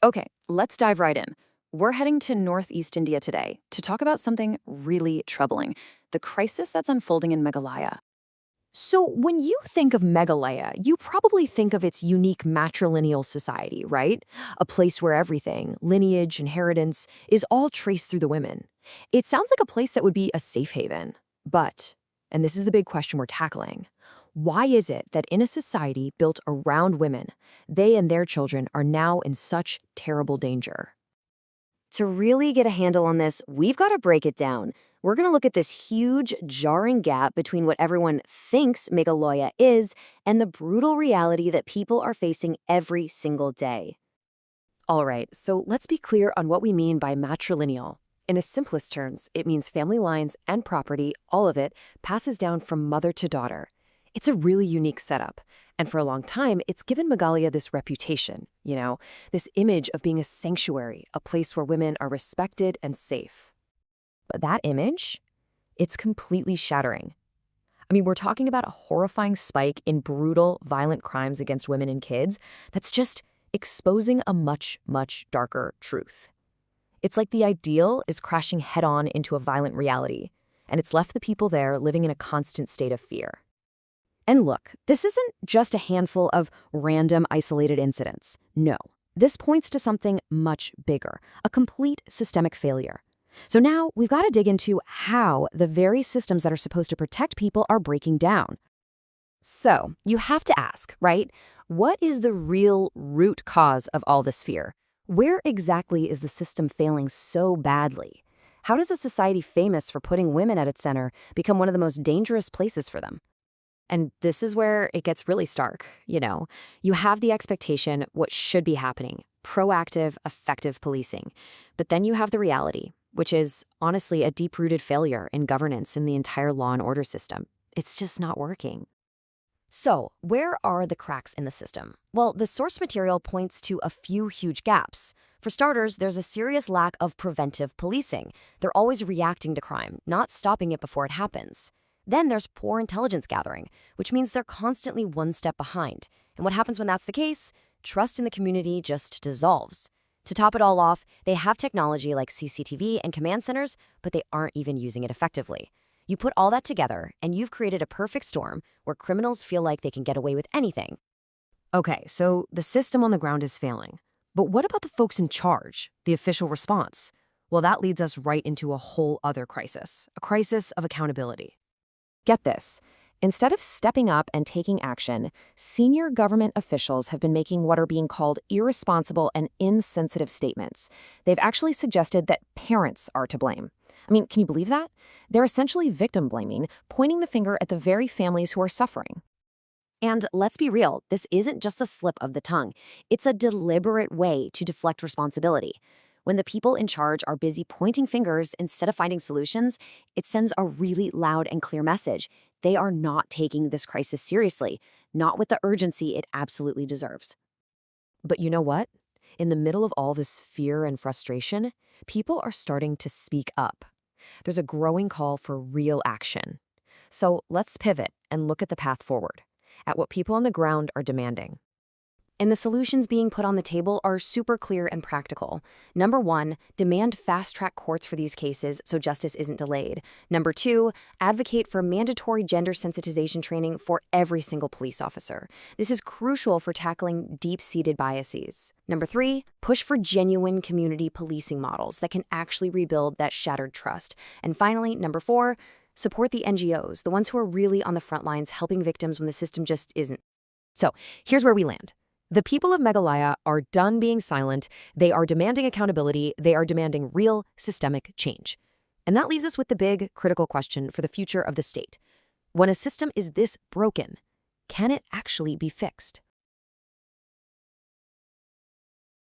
Okay, let's dive right in. We're heading to Northeast India today to talk about something really troubling, the crisis that's unfolding in Meghalaya. So, when you think of Meghalaya, you probably think of its unique matrilineal society, right? A place where everything, lineage, inheritance, is all traced through the women. It sounds like a place that would be a safe haven. But, and this is the big question we're tackling, why is it that in a society built around women, they and their children are now in such terrible danger? To really get a handle on this, we've got to break it down. We're going to look at this huge, jarring gap between what everyone thinks Meghalaya is and the brutal reality that people are facing every single day. All right, so let's be clear on what we mean by matrilineal. In its simplest terms, it means family lines and property, all of it, passes down from mother to daughter. It's a really unique setup, and for a long time, it's given Meghalaya this reputation, this image of being a sanctuary, a place where women are respected and safe. But that image, it's completely shattering. I mean, we're talking about a horrifying spike in brutal, violent crimes against women and kids that's just exposing a much, much darker truth. It's like the ideal is crashing head-on into a violent reality, and it's left the people there living in a constant state of fear. And look, this isn't just a handful of random, isolated incidents. No, this points to something much bigger, a complete systemic failure. So now we've got to dig into how the very systems that are supposed to protect people are breaking down. So you have to ask, right? What is the real root cause of all this fear? Where exactly is the system failing so badly? How does a society famous for putting women at its center become one of the most dangerous places for them? And this is where it gets really stark, You have the expectation what should be happening, proactive, effective policing. But then you have the reality, which is honestly a deep-rooted failure in governance in the entire law and order system. It's just not working. So, where are the cracks in the system? Well, the source material points to a few huge gaps. For starters, there's a serious lack of preventive policing. They're always reacting to crime, not stopping it before it happens. Then there's poor intelligence gathering, which means they're constantly one step behind. And what happens when that's the case? Trust in the community just dissolves. To top it all off, they have technology like CCTV and command centers, but they aren't even using it effectively. You put all that together, and you've created a perfect storm where criminals feel like they can get away with anything. Okay, so the system on the ground is failing. But what about the folks in charge, the official response? Well, that leads us right into a whole other crisis, a crisis of accountability. Get this. Instead of stepping up and taking action, senior government officials have been making what are being called irresponsible and insensitive statements. They've actually suggested that parents are to blame. I mean, can you believe that? They're essentially victim blaming, pointing the finger at the very families who are suffering. And let's be real, this isn't just a slip of the tongue. It's a deliberate way to deflect responsibility. When the people in charge are busy pointing fingers instead of finding solutions, it sends a really loud and clear message. They are not taking this crisis seriously, not with the urgency it absolutely deserves. But you know what? In the middle of all this fear and frustration, people are starting to speak up. There's a growing call for real action. So let's pivot and look at the path forward, at what people on the ground are demanding. And the solutions being put on the table are super clear and practical. Number 1, demand fast-track courts for these cases so justice isn't delayed. Number 2, advocate for mandatory gender sensitization training for every single police officer. This is crucial for tackling deep-seated biases. Number 3, push for genuine community policing models that can actually rebuild that shattered trust. And finally, number 4, support the NGOs, the ones who are really on the front lines helping victims when the system just isn't. So here's where we land. The people of Meghalaya are done being silent. They are demanding accountability. They are demanding real systemic change. And that leaves us with the big, critical question for the future of the state. When a system is this broken, can it actually be fixed?